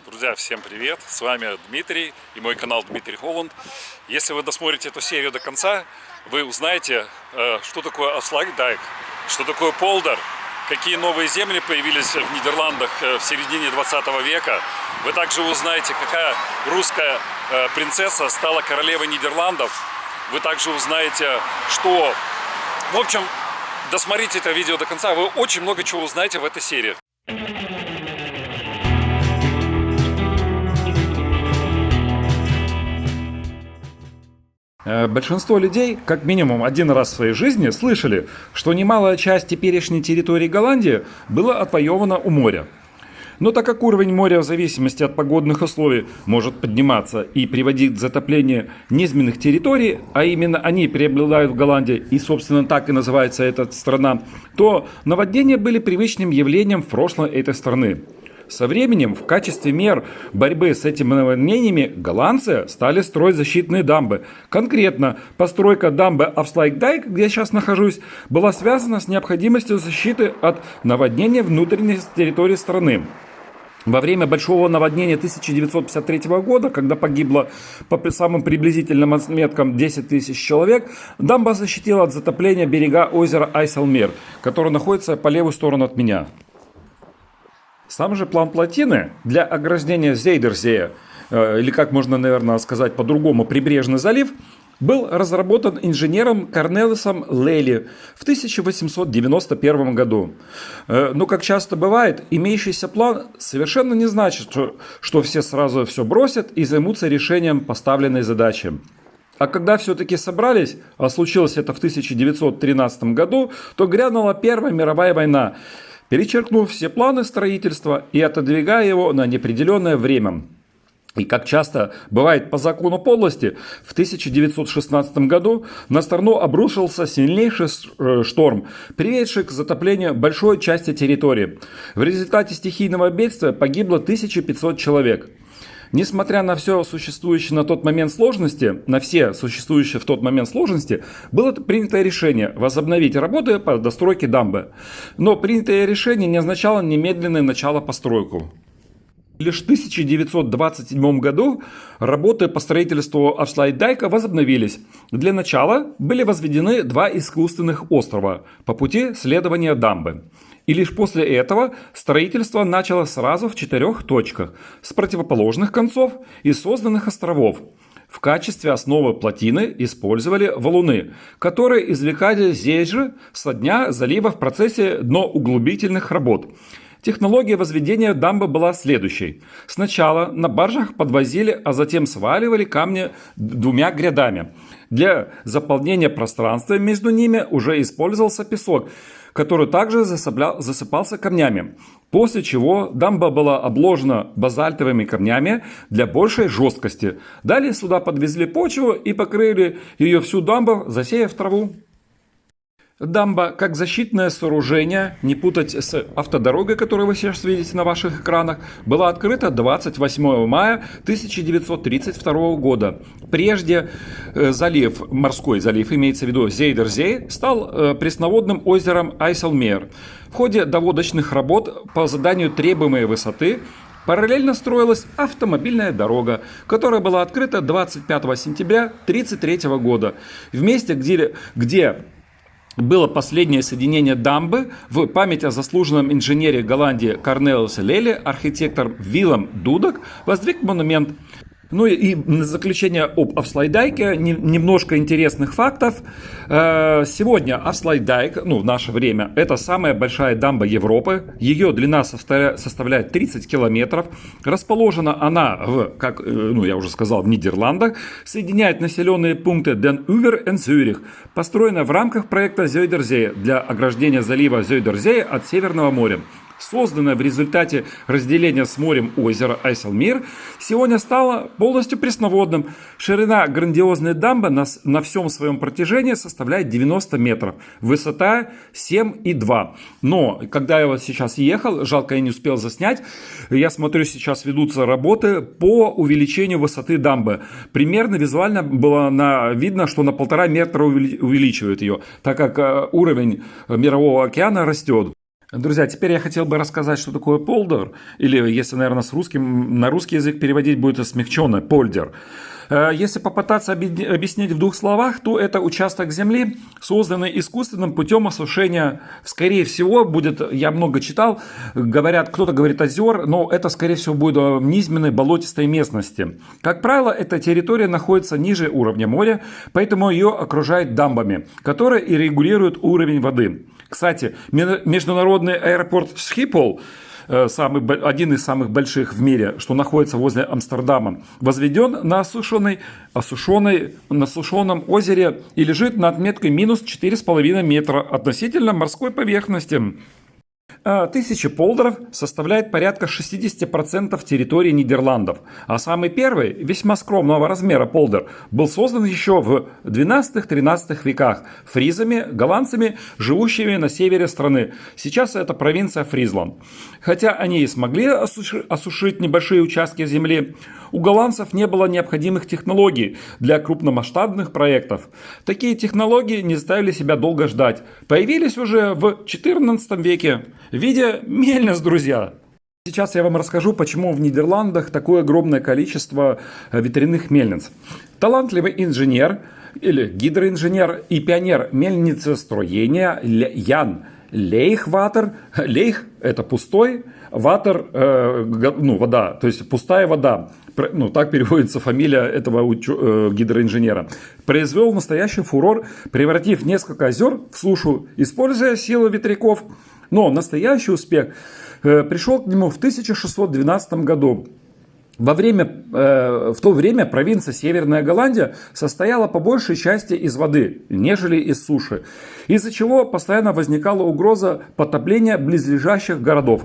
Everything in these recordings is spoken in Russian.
Друзья, всем привет! С вами Дмитрий и мой канал Дмитрий Холланд. Если вы досмотрите эту серию до конца, вы узнаете, что такое Afsluitdijk, что такое полдер, какие новые земли появились в Нидерландах в середине 20 века. Вы также узнаете, какая русская принцесса стала королевой Нидерландов. Вы также узнаете, что... В общем, досмотрите это видео до конца, вы очень много чего узнаете в этой серии. Большинство людей, как минимум один раз в своей жизни, слышали, что немалая часть теперешней территории Голландии была отвоевана у моря. Но так как уровень моря в зависимости от погодных условий может подниматься и приводить к затоплению низменных территорий, а именно они преобладают в Голландии, и собственно так и называется эта страна, то наводнения были привычным явлением в прошлом этой страны. Со временем в качестве мер борьбы с этими наводнениями голландцы стали строить защитные дамбы. Конкретно постройка дамбы Afsluitdijk, где я сейчас нахожусь, была связана с необходимостью защиты от наводнения внутренней территории страны. Во время большого наводнения 1953 года, когда погибло по самым приблизительным отметкам 10 тысяч человек, дамба защитила от затопления берега озера IJsselmeer, которое находится по левую сторону от меня. Сам же план плотины для ограждения Зейдерзея, или как можно, наверное, сказать по-другому, прибрежный залив, был разработан инженером Корнелисом Лely в 1891 году. Но, как часто бывает, имеющийся план совершенно не значит, что все сразу все бросят и займутся решением поставленной задачи. А когда все-таки собрались, а случилось это в 1913 году, то грянула Первая мировая война, перечеркнув все планы строительства и отодвигая его на неопределенное время. И как часто бывает по закону подлости, в 1916 году на страну обрушился сильнейший шторм, приведший к затоплению большой части территории. В результате стихийного бедствия погибло 1500 человек. Несмотря на все существующие на тот момент сложности, было принято решение возобновить работы по достройке дамбы. Но принятое решение не означало немедленное начало постройку. Лишь в 1927 году работы по строительству Afsluitdijk возобновились. Для начала были возведены два искусственных острова по пути следования дамбы. И лишь после этого строительство началось сразу в 4 точках с противоположных концов и созданных островов. В качестве основы плотины использовали валуны, которые извлекали здесь же со дна залива в процессе дноуглубительных работ. Технология возведения дамбы была следующей. Сначала на баржах подвозили, а затем сваливали камни двумя грядами. Для заполнения пространства между ними уже использовался песок, который также засыпался камнями. После чего дамба была обложена базальтовыми камнями для большей жесткости. Далее сюда подвезли почву и покрыли ее всю дамбу, засеяв траву. Дамба, как защитное сооружение, не путать с автодорогой, которую вы сейчас видите на ваших экранах, была открыта 28 мая 1932 года. Прежде залив, морской залив, имеется в виду Зейдерзей, стал пресноводным озером IJsselmeer. В ходе доводочных работ по заданию требуемой высоты параллельно строилась автомобильная дорога, которая была открыта 25 сентября 1933 года. В месте, где было последнее соединение дамбы, в память о заслуженном инженере Голландии Корнелисе Лely архитектор Виллем Дудок воздвиг монумент. Ну и на заключение об Afsluitdijk немножко интересных фактов. Сегодня Afsluitdijk, в наше время, это самая большая дамба Европы. Ее длина составляет 30 километров. Расположена она, как я уже сказал, в Нидерландах. Соединяет населенные пункты Den Oever и Зюрих. Построена в рамках проекта Зойдерзея для ограждения залива Зойдерзея от Северного моря. Созданное в результате разделения с морем озера IJsselmeer, сегодня стало полностью пресноводным. Ширина грандиозной дамбы на всем своем протяжении составляет 90 метров. Высота 7,2. Но, когда я вот сейчас ехал, жалко, я не успел заснять, я смотрю, сейчас ведутся работы по увеличению высоты дамбы. Примерно визуально было видно, что на 1,5 метра увеличивают ее, так как уровень Мирового океана растет. Друзья, теперь я хотел бы рассказать, что такое полдер, или если, наверное, на русский язык переводить будет смягченно, польдер. Если попытаться объяснить в двух словах, то это участок земли, созданный искусственным путем осушения. Скорее всего, будет, я много читал, говорят, кто-то говорит озер, но это, скорее всего, будет низменной болотистой местности. Как правило, эта территория находится ниже уровня моря, поэтому ее окружают дамбами, которые и регулируют уровень воды. Кстати, международный аэропорт Схипхол, один из самых больших в мире, что находится возле Амстердама, возведен на осушенном озере и лежит на отметке минус 4,5 метра относительно морской поверхности. 1000 полдеров составляет порядка 60% территории Нидерландов. А самый первый, весьма скромного размера полдер, был создан еще в 12-13 веках фризами, голландцами, живущими на севере страны. Сейчас это провинция Фризланд. Хотя они и смогли осушить небольшие участки земли, у голландцев не было необходимых технологий для крупномасштабных проектов. Такие технологии не заставили себя долго ждать. Появились уже в 14 веке в виде мельниц, друзья. Сейчас я вам расскажу, почему в Нидерландах такое огромное количество ветряных мельниц. Талантливый инженер или гидроинженер и пионер мельницестроения Ян Лейхватер. Лейх – это пустой, ватер вода, то есть пустая вода. Так переводится фамилия этого гидроинженера. Произвел настоящий фурор, превратив несколько озер в сушу, используя силу ветряков. Но настоящий успех пришел к нему в 1612 году. В то время провинция Северная Голландия состояла по большей части из воды, нежели из суши, из-за чего постоянно возникала угроза потопления близлежащих городов.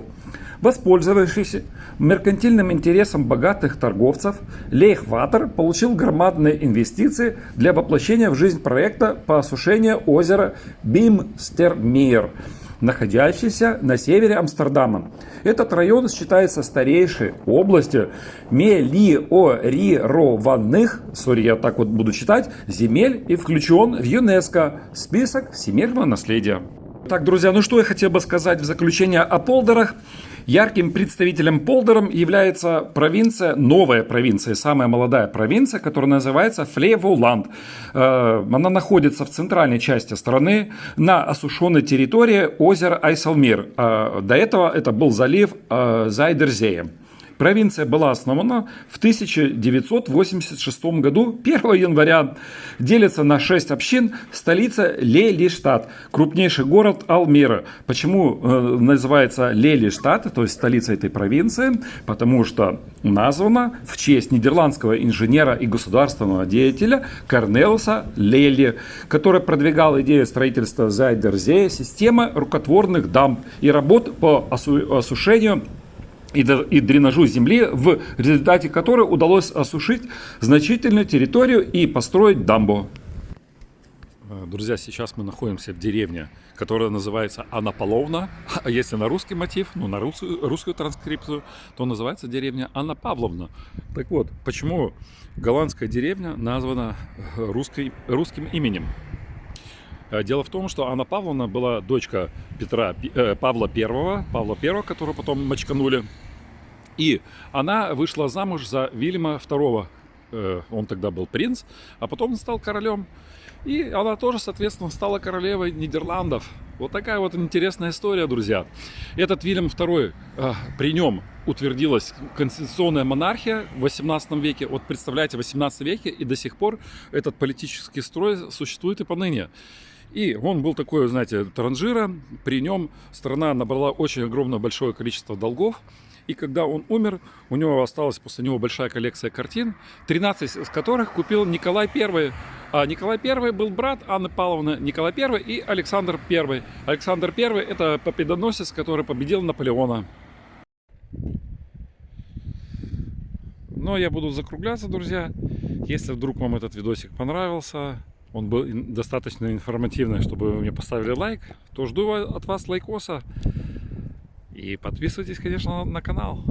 Воспользовавшись меркантильным интересом богатых торговцев, Лейхватер получил громадные инвестиции для воплощения в жизнь проекта по осушению озера Бимстермейер, находящийся на севере Амстердама. Этот район считается старейшей областью мелиорированных, я так вот буду читать, земель и включен в ЮНЕСКО список всемирного наследия. Так, друзья, что я хотел бы сказать в заключение о полдерах. Ярким представителем полдером является новая провинция, самая молодая провинция, которая называется Флеволанд. Она находится в центральной части страны на осушенной территории озера Айселмир. До этого это был залив Зайдерзее. Провинция была основана в 1986 году, 1 января. Делится на 6 общин, столица Лелиштадт, крупнейший город Алмира. Почему называется Лелиштадт, то есть столица этой провинции? Потому что названа в честь нидерландского инженера и государственного деятеля Корнелиуса Лели, который продвигал идею строительства Зайдерзее, системы рукотворных дамб и работ по осушению и дренажу земли, в результате которой удалось осушить значительную территорию и построить дамбу. Друзья, сейчас мы находимся в деревне, которая называется Анна Павловна. А если на русский мотив, на русскую транскрипцию, то называется деревня Анна Павловна. Так вот, почему голландская деревня названа русским именем? Дело в том, что Анна Павловна была дочка Павла I, которого потом мочканули. И она вышла замуж за Вильяма II. Он тогда был принц, а потом он стал королем. И она тоже, соответственно, стала королевой Нидерландов. Вот такая вот интересная история, друзья. Этот Вильям II, при нем утвердилась конституционная монархия в 18 веке. Вот представляете, в 18 веке, и до сих пор этот политический строй существует и поныне. И он был такой, знаете, транжира. При нем страна набрала очень огромное большое количество долгов. И когда он умер, у него осталась после него большая коллекция картин, 13 из которых купил Николай I. А Николай I был брат Анны Павловны, Николай I и Александр I. Александр I – это победоносец, который победил Наполеона. Но я буду закругляться, друзья. Если вдруг вам этот видосик понравился, он был достаточно информативный, чтобы вы мне поставили лайк, то жду от вас лайкоса. И подписывайтесь, конечно, на канал.